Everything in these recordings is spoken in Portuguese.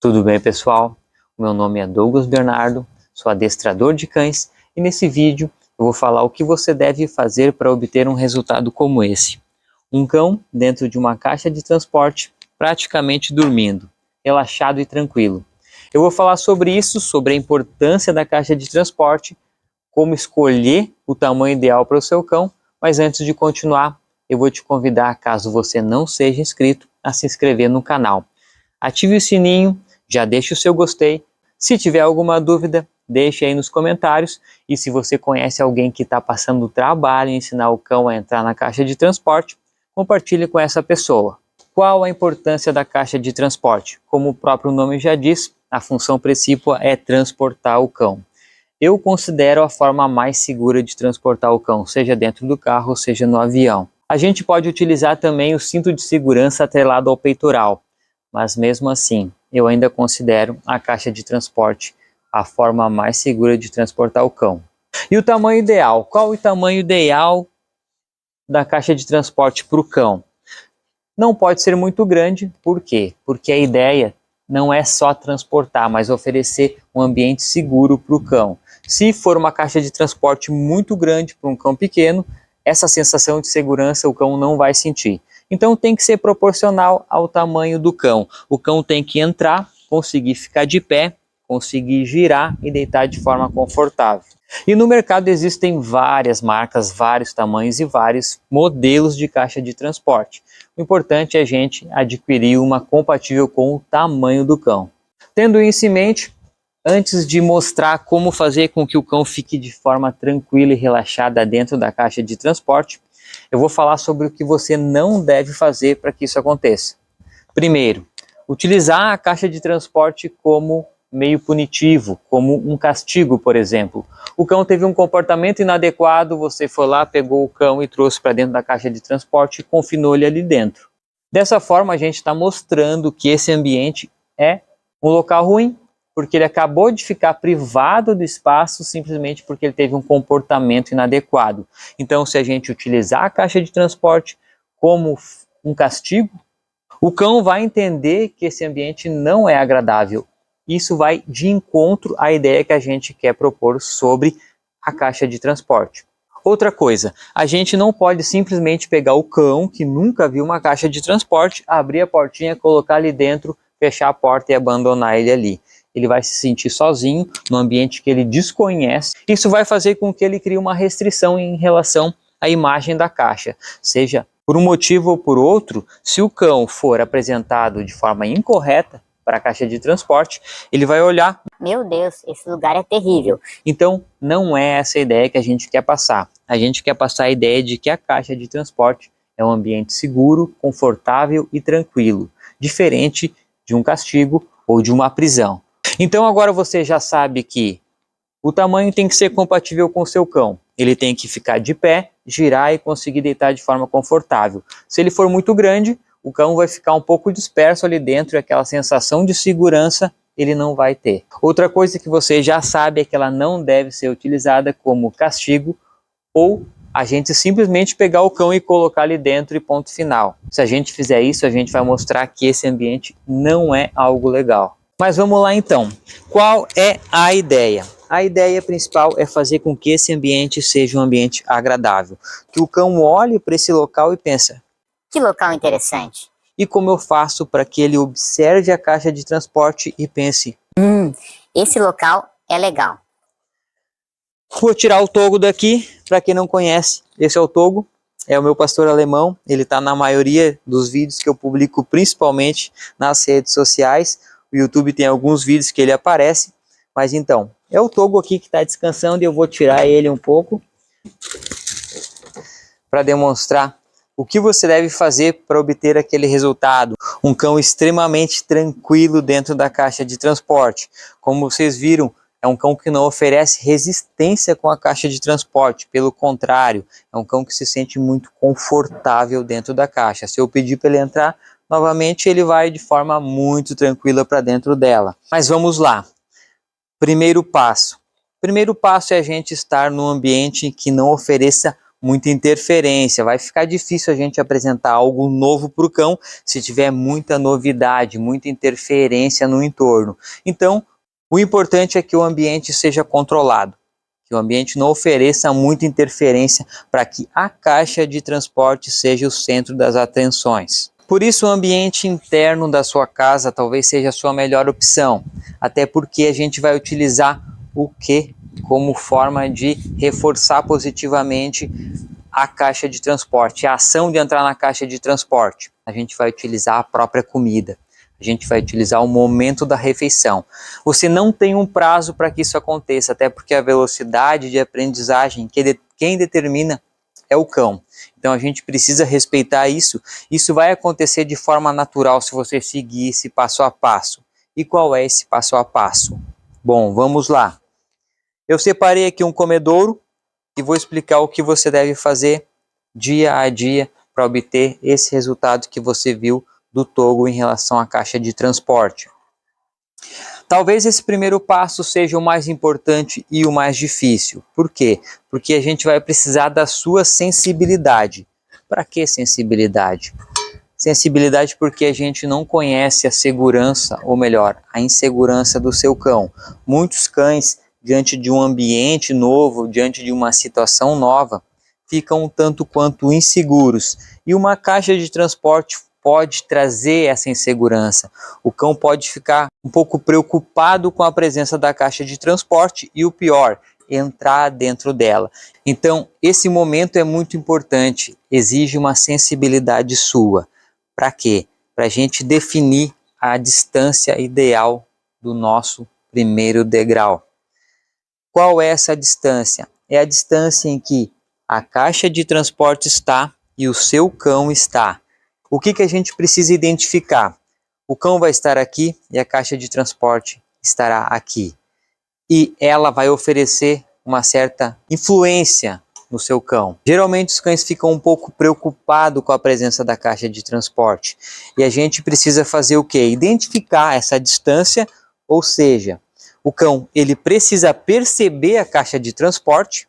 Tudo bem, pessoal? Meu nome é Douglas Bernardo, sou adestrador de cães e nesse vídeo eu vou falar o que você deve fazer para obter um resultado como esse. Um cão dentro de uma caixa de transporte, praticamente dormindo, relaxado e tranquilo. Eu vou falar sobre isso, sobre a importância da caixa de transporte, como escolher o tamanho ideal para o seu cão, mas antes de continuar, eu vou te convidar, caso você não seja inscrito, a se inscrever no canal. Ative o sininho, já deixe o seu gostei. Se tiver alguma dúvida, deixe aí nos comentários. E se você conhece alguém que está passando trabalho em ensinar o cão a entrar na caixa de transporte, compartilhe com essa pessoa. Qual a importância da caixa de transporte? Como o próprio nome já diz, a função principal é transportar o cão. Eu considero a forma mais segura de transportar o cão, seja dentro do carro, seja no avião. A gente pode utilizar também o cinto de segurança atrelado ao peitoral, mas mesmo assim, eu ainda considero a caixa de transporte a forma mais segura de transportar o cão. E o tamanho ideal? Qual o tamanho ideal da caixa de transporte para o cão? Não pode ser muito grande, por quê? Porque a ideia não é só transportar, mas oferecer um ambiente seguro para o cão. Se for uma caixa de transporte muito grande para um cão pequeno, essa sensação de segurança o cão não vai sentir. Então tem que ser proporcional ao tamanho do cão. O cão tem que entrar, conseguir ficar de pé, conseguir girar e deitar de forma confortável. E no mercado existem várias marcas, vários tamanhos e vários modelos de caixa de transporte. O importante é a gente adquirir uma compatível com o tamanho do cão. Tendo isso em mente, antes de mostrar como fazer com que o cão fique de forma tranquila e relaxada dentro da caixa de transporte, eu vou falar sobre o que você não deve fazer para que isso aconteça. Primeiro, utilizar a caixa de transporte como meio punitivo, como um castigo, por exemplo. O cão teve um comportamento inadequado, você foi lá, pegou o cão e trouxe para dentro da caixa de transporte e confinou ele ali dentro. Dessa forma, a gente está mostrando que esse ambiente é um local ruim, porque ele acabou de ficar privado do espaço simplesmente porque ele teve um comportamento inadequado. Então, se a gente utilizar a caixa de transporte como um castigo, o cão vai entender que esse ambiente não é agradável. Isso vai de encontro à ideia que a gente quer propor sobre a caixa de transporte. Outra coisa, a gente não pode simplesmente pegar o cão que nunca viu uma caixa de transporte, abrir a portinha, colocar ali dentro, fechar a porta e abandonar ele ali. Ele vai se sentir sozinho, num ambiente que ele desconhece. Isso vai fazer com que ele crie uma restrição em relação à imagem da caixa. Seja por um motivo ou por outro, se o cão for apresentado de forma incorreta para a caixa de transporte, ele vai olhar: meu Deus, esse lugar é terrível. Então, não é essa a ideia que a gente quer passar. A gente quer passar a ideia de que a caixa de transporte é um ambiente seguro, confortável e tranquilo, diferente de um castigo ou de uma prisão. Então agora você já sabe que o tamanho tem que ser compatível com o seu cão. Ele tem que ficar de pé, girar e conseguir deitar de forma confortável. Se ele for muito grande, o cão vai ficar um pouco disperso ali dentro e aquela sensação de segurança ele não vai ter. Outra coisa que você já sabe é que ela não deve ser utilizada como castigo ou a gente simplesmente pegar o cão e colocar ali dentro e ponto final. Se a gente fizer isso, a gente vai mostrar que esse ambiente não é algo legal. Mas vamos lá então. Qual é a ideia? A ideia principal é fazer com que esse ambiente seja um ambiente agradável. Que o cão olhe para esse local e pense: que local interessante. E como eu faço para que ele observe a caixa de transporte e pense: esse local é legal. Vou tirar o Togo daqui. Para quem não conhece, esse é o Togo. É o meu pastor alemão. Ele está na maioria dos vídeos que eu publico, principalmente nas redes sociais. O YouTube tem alguns vídeos que ele aparece. Mas então, é o Togo aqui que está descansando e eu vou tirar ele um pouco para demonstrar o que você deve fazer para obter aquele resultado. Um cão extremamente tranquilo dentro da caixa de transporte. Como vocês viram, é um cão que não oferece resistência com a caixa de transporte. Pelo contrário, é um cão que se sente muito confortável dentro da caixa. Se eu pedir para ele entrar, novamente ele vai de forma muito tranquila para dentro dela. Mas vamos lá. Primeiro passo. Primeiro passo é a gente estar num ambiente que não ofereça muita interferência. Vai ficar difícil a gente apresentar algo novo para o cão se tiver muita novidade, muita interferência no entorno. Então, o importante é que o ambiente seja controlado, que o ambiente não ofereça muita interferência para que a caixa de transporte seja o centro das atenções. Por isso, o ambiente interno da sua casa talvez seja a sua melhor opção, até porque a gente vai utilizar o que como forma de reforçar positivamente a caixa de transporte, a ação de entrar na caixa de transporte. A gente vai utilizar a própria comida, a gente vai utilizar o momento da refeição. Você não tem um prazo para que isso aconteça, até porque a velocidade de aprendizagem, quem determina é o cão. Então a gente precisa respeitar isso. Isso vai acontecer de forma natural se você seguir esse passo a passo. E qual é esse passo a passo? Bom, vamos lá. Eu separei aqui um comedouro e vou explicar o que você deve fazer dia a dia para obter esse resultado que você viu do Togo em relação à caixa de transporte. Talvez esse primeiro passo seja o mais importante e o mais difícil. Por quê? Porque a gente vai precisar da sua sensibilidade. Para que sensibilidade? Sensibilidade porque a gente não conhece a segurança, ou melhor, a insegurança do seu cão. Muitos cães, diante de um ambiente novo, diante de uma situação nova, ficam um tanto quanto inseguros. E uma caixa de transporte pode trazer essa insegurança. O cão pode ficar um pouco preocupado com a presença da caixa de transporte e o pior, entrar dentro dela. Então, esse momento é muito importante, exige uma sensibilidade sua. Para quê? Para a gente definir a distância ideal do nosso primeiro degrau. Qual é essa distância? É a distância em que a caixa de transporte está e o seu cão está. O que a gente precisa identificar? O cão vai estar aqui e a caixa de transporte estará aqui. E ela vai oferecer uma certa influência no seu cão. Geralmente os cães ficam um pouco preocupados com a presença da caixa de transporte. E a gente precisa fazer o quê? Identificar essa distância, ou seja, o cão ele precisa perceber a caixa de transporte,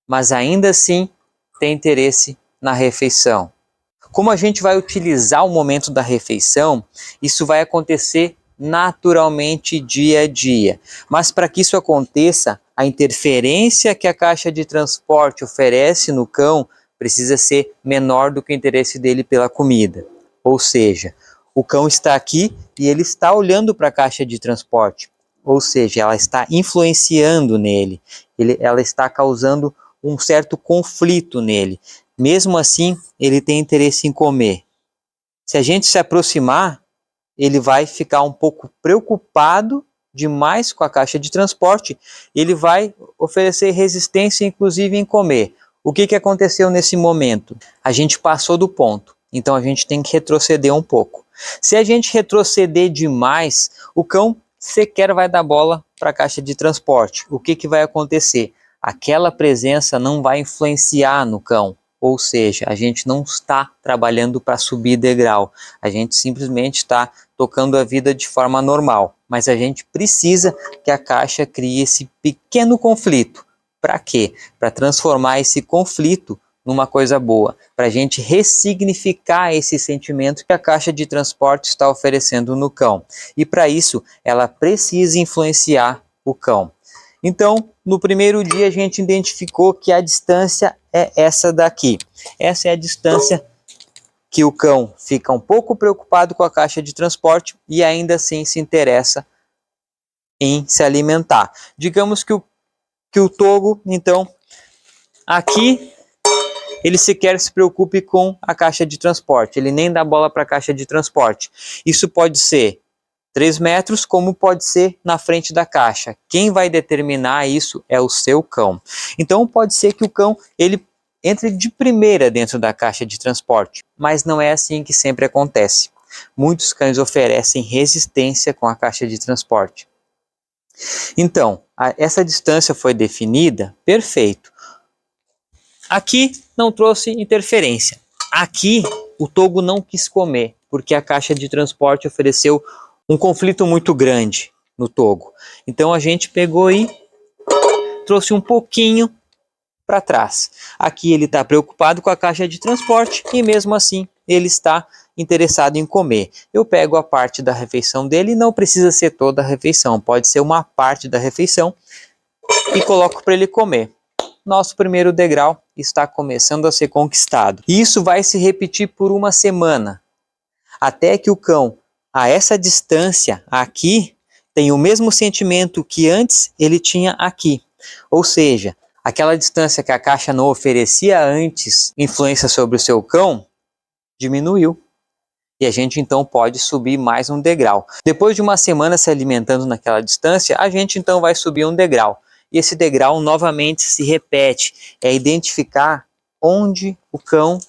mas ainda assim tem interesse na refeição. Como a gente vai utilizar o momento da refeição, isso vai acontecer naturalmente dia a dia. Mas para que isso aconteça, a interferência que a caixa de transporte oferece no cão precisa ser menor do que o interesse dele pela comida. Ou seja, o cão está aqui e ele está olhando para a caixa de transporte. Ou seja, ela está influenciando nele, ela está causando um certo conflito nele. Mesmo assim, ele tem interesse em comer. Se a gente se aproximar, ele vai ficar um pouco preocupado demais com a caixa de transporte. Ele vai oferecer resistência, inclusive, em comer. O que aconteceu nesse momento? A gente passou do ponto, então a gente tem que retroceder um pouco. Se a gente retroceder demais, o cão sequer vai dar bola para a caixa de transporte. O que vai acontecer? Aquela presença não vai influenciar no cão. Ou seja, a gente não está trabalhando para subir degrau, a gente simplesmente está tocando a vida de forma normal. Mas a gente precisa que a caixa crie esse pequeno conflito. Para quê? Para transformar esse conflito numa coisa boa, para a gente ressignificar esse sentimento que a caixa de transporte está oferecendo no cão. E para isso, ela precisa influenciar o cão. Então, no primeiro dia a gente identificou que a distância é essa daqui. Essa é a distância que o cão fica um pouco preocupado com a caixa de transporte e ainda assim se interessa em se alimentar. Digamos que o Togo, então, aqui ele sequer se preocupe com a caixa de transporte. Ele nem dá bola para a caixa de transporte. Isso pode ser 3 metros, como pode ser na frente da caixa. Quem vai determinar isso é o seu cão. Então pode ser que o cão ele entre de primeira dentro da caixa de transporte, mas não é assim que sempre acontece. Muitos cães oferecem resistência com a caixa de transporte. Então, essa distância foi definida, perfeito. Aqui não trouxe interferência. Aqui o Togo não quis comer, porque a caixa de transporte ofereceu um conflito muito grande no Togo. Então a gente pegou e trouxe um pouquinho para trás. Aqui ele está preocupado com a caixa de transporte e mesmo assim ele está interessado em comer. Eu pego a parte da refeição dele, não precisa ser toda a refeição, pode ser uma parte da refeição e coloco para ele comer. Nosso primeiro degrau está começando a ser conquistado. E isso vai se repetir por uma semana, até que o cão, a essa distância aqui, tenha o mesmo sentimento que antes ele tinha aqui. Ou seja, aquela distância que a caixa não oferecia antes influência sobre o seu cão, diminuiu. E a gente então pode subir mais um degrau. Depois de uma semana se alimentando naquela distância, a gente então vai subir um degrau. E esse degrau novamente se repete. É identificar onde o cão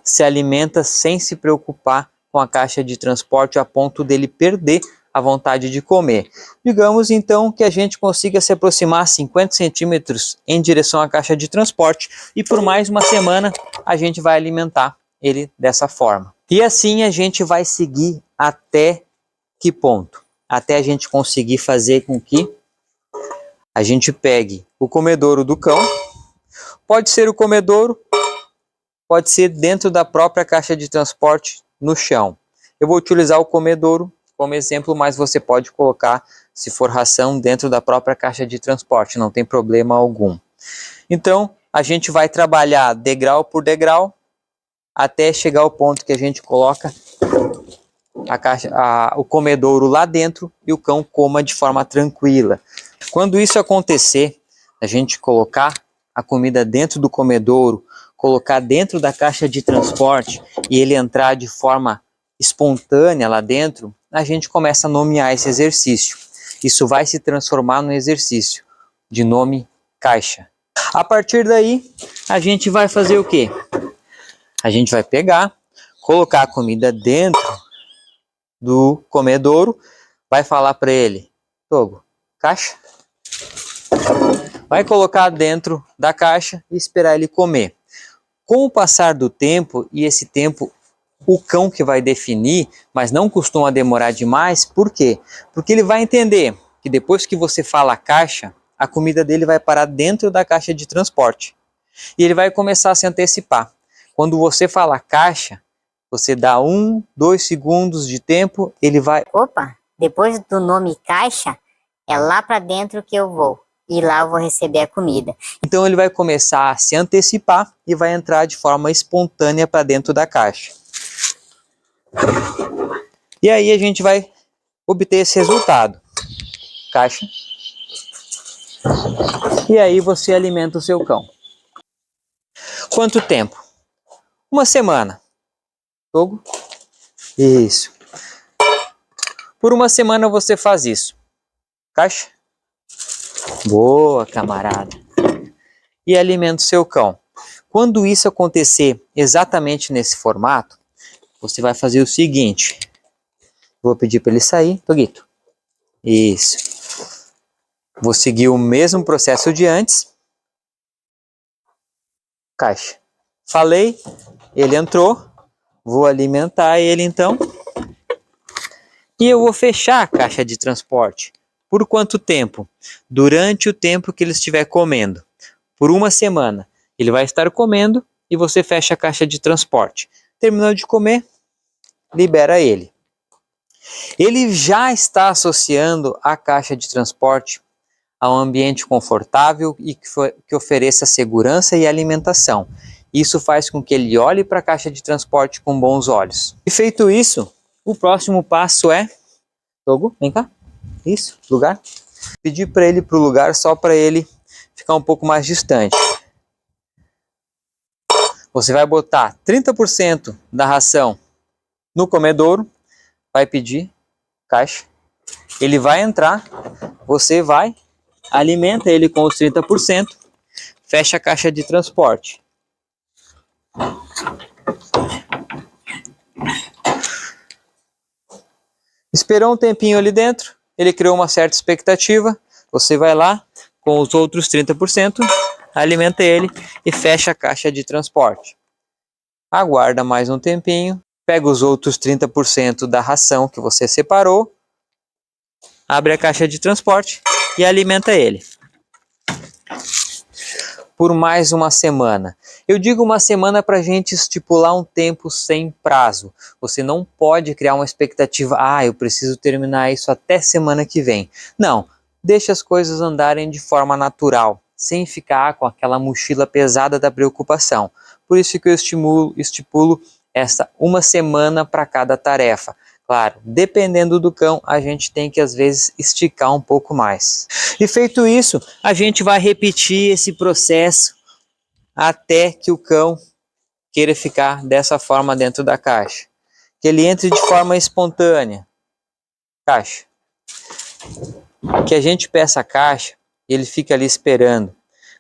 se alimenta sem se preocupar com a caixa de transporte a ponto dele perder a vontade de comer. Digamos então que a gente consiga se aproximar 50 centímetros em direção à caixa de transporte e por mais uma semana a gente vai alimentar ele dessa forma. E assim a gente vai seguir até que ponto? Até a gente conseguir fazer com que a gente pegue o comedouro do cão, pode ser o comedouro, pode ser dentro da própria caixa de transporte no chão. Eu vou utilizar o comedouro como exemplo, mas você pode colocar, se for ração, dentro da própria caixa de transporte, não tem problema algum. Então, a gente vai trabalhar degrau por degrau, até chegar ao ponto que a gente coloca o comedouro lá dentro e o cão coma de forma tranquila. Quando isso acontecer, a gente colocar a comida dentro do comedouro, colocar dentro da caixa de transporte e ele entrar de forma espontânea lá dentro, a gente começa a nomear esse exercício. Isso vai se transformar no exercício de nome caixa. A partir daí, a gente vai fazer o quê? A gente vai pegar, colocar a comida dentro do comedouro, vai falar para ele, Togo, caixa. Vai colocar dentro da caixa e esperar ele comer. Com o passar do tempo, e esse tempo o cão que vai definir, mas não costuma demorar demais, por quê? Porque ele vai entender que depois que você fala caixa, a comida dele vai parar dentro da caixa de transporte. E ele vai começar a se antecipar. Quando você fala caixa, você dá 1, 2 segundos de tempo, ele vai... Opa, depois do nome caixa, é lá para dentro que eu vou. E lá eu vou receber a comida. Então ele vai começar a se antecipar e vai entrar de forma espontânea para dentro da caixa. E aí a gente vai obter esse resultado. Caixa. E aí você alimenta o seu cão. Quanto tempo? Uma semana. Togo? Isso. Por uma semana você faz isso. Caixa. Boa, camarada. E alimenta o seu cão. Quando isso acontecer exatamente nesse formato, você vai fazer o seguinte. Vou pedir para ele sair. Toguito. Isso. Vou seguir o mesmo processo de antes. Caixa. Falei, ele entrou. Vou alimentar ele então. E eu vou fechar a caixa de transporte. Por quanto tempo? Durante o tempo que ele estiver comendo. Por uma semana. Ele vai estar comendo e você fecha a caixa de transporte. Terminou de comer, libera ele. Ele já está associando a caixa de transporte a um ambiente confortável e que ofereça segurança e alimentação. Isso faz com que ele olhe para a caixa de transporte com bons olhos. E feito isso, o próximo passo é... Togo, vem cá. Isso, lugar. Pedir para ele para o lugar só para ele ficar um pouco mais distante. Você vai botar 30% da ração no comedouro, vai pedir caixa, ele vai entrar, você vai, alimenta ele com os 30%, fecha a caixa de transporte. Esperou um tempinho ali dentro, ele criou uma certa expectativa, você vai lá com os outros 30%, alimenta ele e fecha a caixa de transporte. Aguarda mais um tempinho, pega os outros 30% da ração que você separou, abre a caixa de transporte e alimenta ele. por mais uma semana. Eu digo uma semana para a gente estipular um tempo sem prazo. Você não pode criar uma expectativa, eu preciso terminar isso até semana que vem. Não, deixa as coisas andarem de forma natural, sem ficar com aquela mochila pesada da preocupação. Por isso que eu estipulo essa uma semana para cada tarefa. Claro, dependendo do cão, a gente tem que às vezes esticar um pouco mais. E feito isso, a gente vai repetir esse processo até que o cão queira ficar dessa forma dentro da caixa. Que ele entre de forma espontânea. Caixa. Que a gente peça a caixa, ele fica ali esperando,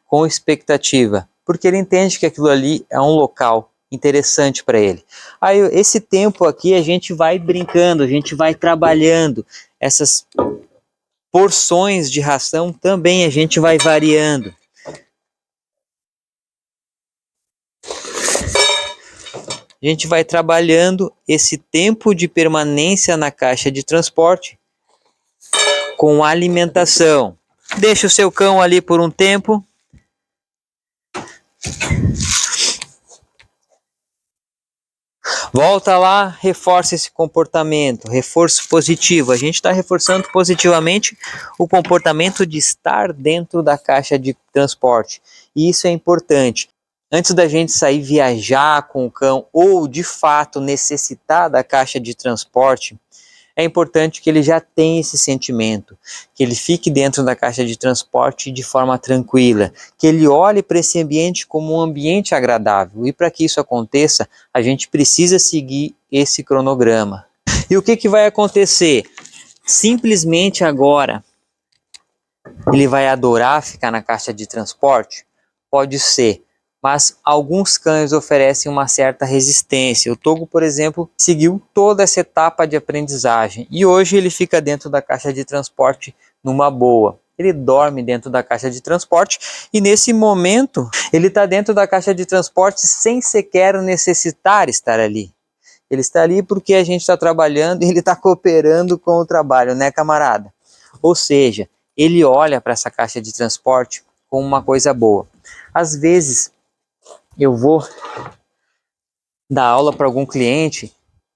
com expectativa, porque ele entende que aquilo ali é um local interessante para ele. Aí esse tempo aqui a gente vai brincando, a gente vai trabalhando, essas porções de ração também a gente vai variando. A gente vai trabalhando esse tempo de permanência na caixa de transporte com alimentação. Deixa o seu cão ali por um tempo. Volta lá, reforça esse comportamento, reforço positivo. A gente está reforçando positivamente o comportamento de estar dentro da caixa de transporte. E isso é importante. Antes da gente sair viajar com o cão ou de fato necessitar da caixa de transporte, é importante que ele já tenha esse sentimento, que ele fique dentro da caixa de transporte de forma tranquila, que ele olhe para esse ambiente como um ambiente agradável. E para que isso aconteça, a gente precisa seguir esse cronograma. E o que vai acontecer? Simplesmente agora, ele vai adorar ficar na caixa de transporte? Pode ser. Mas alguns cães oferecem uma certa resistência. O Togo, por exemplo, seguiu toda essa etapa de aprendizagem e hoje ele fica dentro da caixa de transporte numa boa. Ele dorme dentro da caixa de transporte e nesse momento ele está dentro da caixa de transporte sem sequer necessitar estar ali. Ele está ali porque a gente está trabalhando e ele está cooperando com o trabalho, né, camarada? Ou seja, ele olha para essa caixa de transporte como uma coisa boa. Às vezes, eu vou dar aula para algum cliente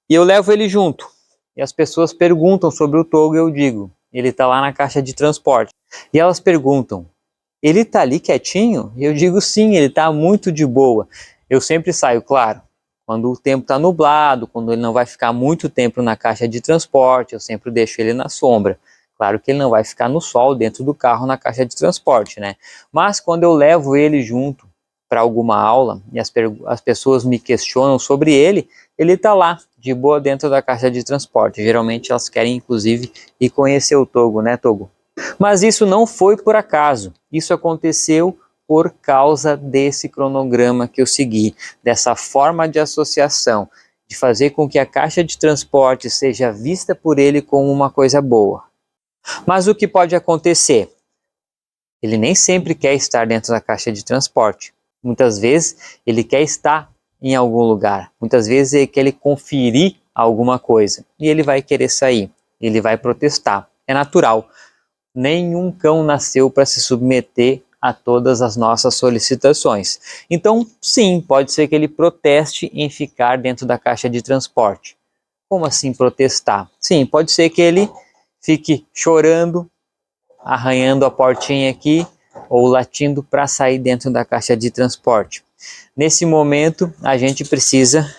e eu levo ele junto. E as pessoas perguntam sobre o Togo e eu digo, ele está lá na caixa de transporte. E elas perguntam, ele está ali quietinho? E eu digo sim, ele está muito de boa. Eu sempre saio, claro, quando o tempo está nublado, quando ele não vai ficar muito tempo na caixa de transporte, eu sempre deixo ele na sombra. Claro que ele não vai ficar no sol dentro do carro na caixa de transporte, né? Mas quando eu levo ele junto para alguma aula e as pessoas me questionam sobre ele está lá, de boa dentro da caixa de transporte. Geralmente elas querem, inclusive, ir conhecer o Togo, né, Togo? Mas isso não foi por acaso. Isso aconteceu por causa desse cronograma que eu segui, dessa forma de associação, de fazer com que a caixa de transporte seja vista por ele como uma coisa boa. Mas o que pode acontecer? Ele nem sempre quer estar dentro da caixa de transporte. Muitas vezes ele quer estar em algum lugar. Muitas vezes ele quer conferir alguma coisa. E ele vai querer sair. Ele vai protestar. É natural. Nenhum cão nasceu para se submeter a todas as nossas solicitações. Então, sim, pode ser que ele proteste em ficar dentro da caixa de transporte. Como assim protestar? Sim, pode ser que ele fique chorando, arranhando a portinha aqui, ou latindo para sair dentro da caixa de transporte. Nesse momento, a gente precisa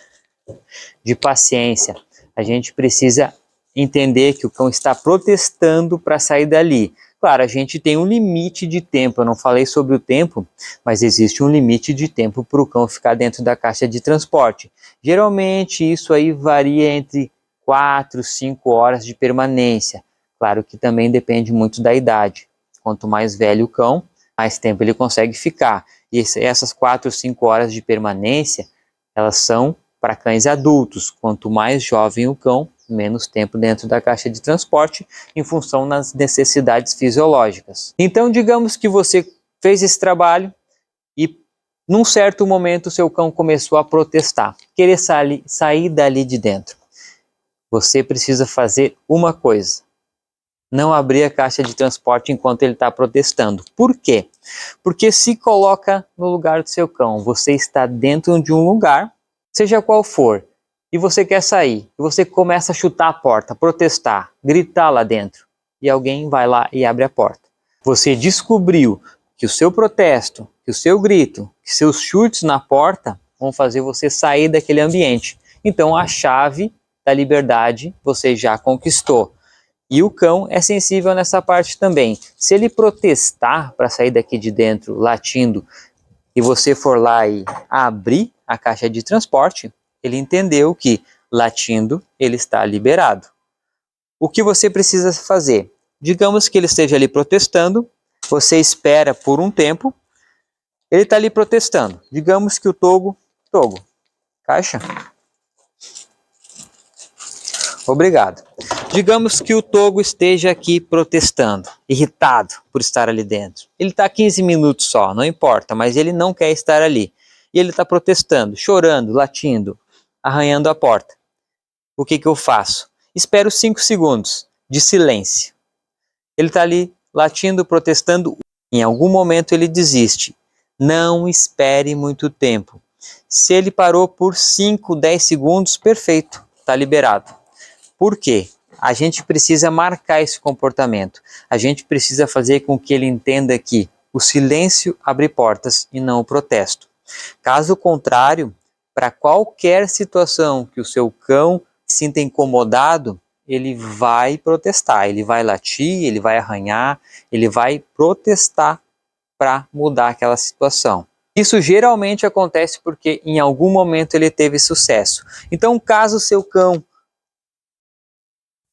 de paciência. A gente precisa entender que o cão está protestando para sair dali. Claro, a gente tem um limite de tempo. Eu não falei sobre o tempo, mas existe um limite de tempo para o cão ficar dentro da caixa de transporte. Geralmente, isso aí varia entre 4 e 5 horas de permanência. Claro que também depende muito da idade. Quanto mais velho o cão, mais tempo ele consegue ficar. E essas 4 ou 5 horas de permanência, elas são para cães adultos. Quanto mais jovem o cão, menos tempo dentro da caixa de transporte, em função das necessidades fisiológicas. Então, digamos que você fez esse trabalho e, num certo momento, o seu cão começou a protestar, querer sair dali de dentro. Você precisa fazer uma coisa. não abrir a caixa de transporte enquanto ele está protestando. Por quê? Porque se coloca no lugar do seu cão, você está dentro de um lugar, seja qual for, e você quer sair, e você começa a chutar a porta, protestar, gritar lá dentro, e alguém vai lá e abre a porta. Você descobriu que o seu protesto, que o seu grito, que seus chutes na porta vão fazer você sair daquele ambiente. Então a chave da liberdade você já conquistou. E o cão é sensível nessa parte também. Se ele protestar para sair daqui de dentro latindo e você for lá e abrir a caixa de transporte, ele entendeu que latindo ele está liberado. O que você precisa fazer? Digamos que ele esteja ali protestando, você espera por um tempo, ele está ali protestando. Digamos que o Togo, caixa. Obrigado. Digamos que o Togo esteja aqui protestando, irritado por estar ali dentro. Ele está 15 minutos só, não importa, mas ele não quer estar ali. E ele está protestando, chorando, latindo, arranhando a porta. O que eu faço? Espero 5 segundos de silêncio. Ele está ali latindo, protestando. Em algum momento ele desiste. Não espere muito tempo. Se ele parou por 5, 10 segundos, perfeito, está liberado. Por quê? A gente precisa marcar esse comportamento. A gente precisa fazer com que ele entenda que o silêncio abre portas e não o protesto. Caso contrário, para qualquer situação que o seu cão se sinta incomodado, ele vai protestar, ele vai latir, ele vai arranhar, ele vai protestar para mudar aquela situação. Isso geralmente acontece porque em algum momento ele teve sucesso. Então, caso o seu cão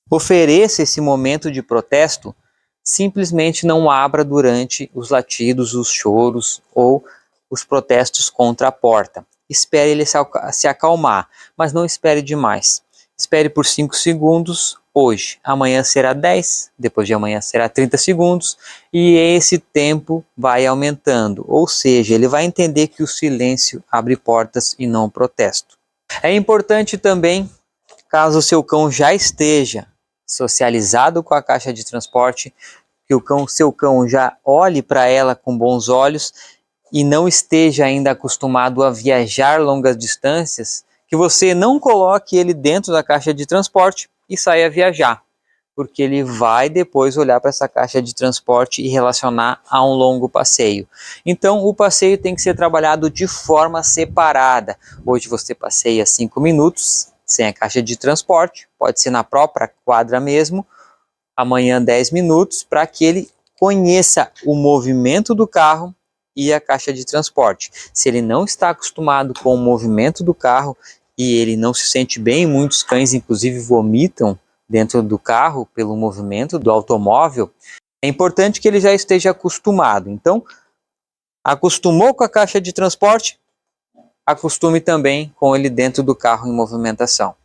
ofereça esse momento de protesto, simplesmente não abra durante os latidos, os choros ou os protestos contra a porta. Espere ele se acalmar, mas não espere demais. Espere por 5 segundos hoje. Amanhã será 10, depois de amanhã será 30 segundos e esse tempo vai aumentando. Ou seja, ele vai entender que o silêncio abre portas e não o protesto. É importante também, caso o seu cão já esteja socializado com a caixa de transporte, que seu cão já olhe para ela com bons olhos e não esteja ainda acostumado a viajar longas distâncias, que você não coloque ele dentro da caixa de transporte e saia viajar, porque ele vai depois olhar para essa caixa de transporte e relacionar a um longo passeio. Então o passeio tem que ser trabalhado de forma separada. Hoje você passeia 5 minutos, sem a caixa de transporte, pode ser na própria quadra mesmo, amanhã 10 minutos, para que ele conheça o movimento do carro e a caixa de transporte. Se ele não está acostumado com o movimento do carro e ele não se sente bem, muitos cães inclusive vomitam dentro do carro pelo movimento do automóvel, é importante que ele já esteja acostumado. Então, acostumou com a caixa de transporte? Acostume também com ele dentro do carro em movimentação.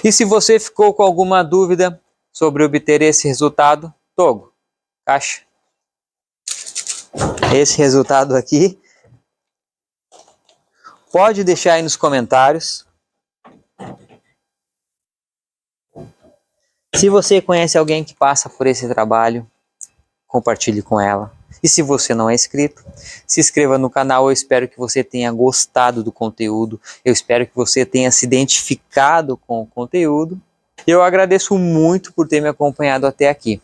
E se você ficou com alguma dúvida sobre obter esse resultado, Togo, caixa. Esse resultado aqui, pode deixar aí nos comentários. Se você conhece alguém que passa por esse trabalho, compartilhe com ela. E se você não é inscrito, se inscreva no canal. Eu espero que você tenha gostado do conteúdo. Eu espero que você tenha se identificado com o conteúdo. Eu agradeço muito por ter me acompanhado até aqui.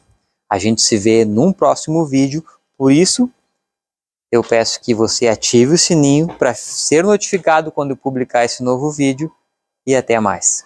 A gente se vê num próximo vídeo. Por isso, eu peço que você ative o sininho para ser notificado quando eu publicar esse novo vídeo. E até mais.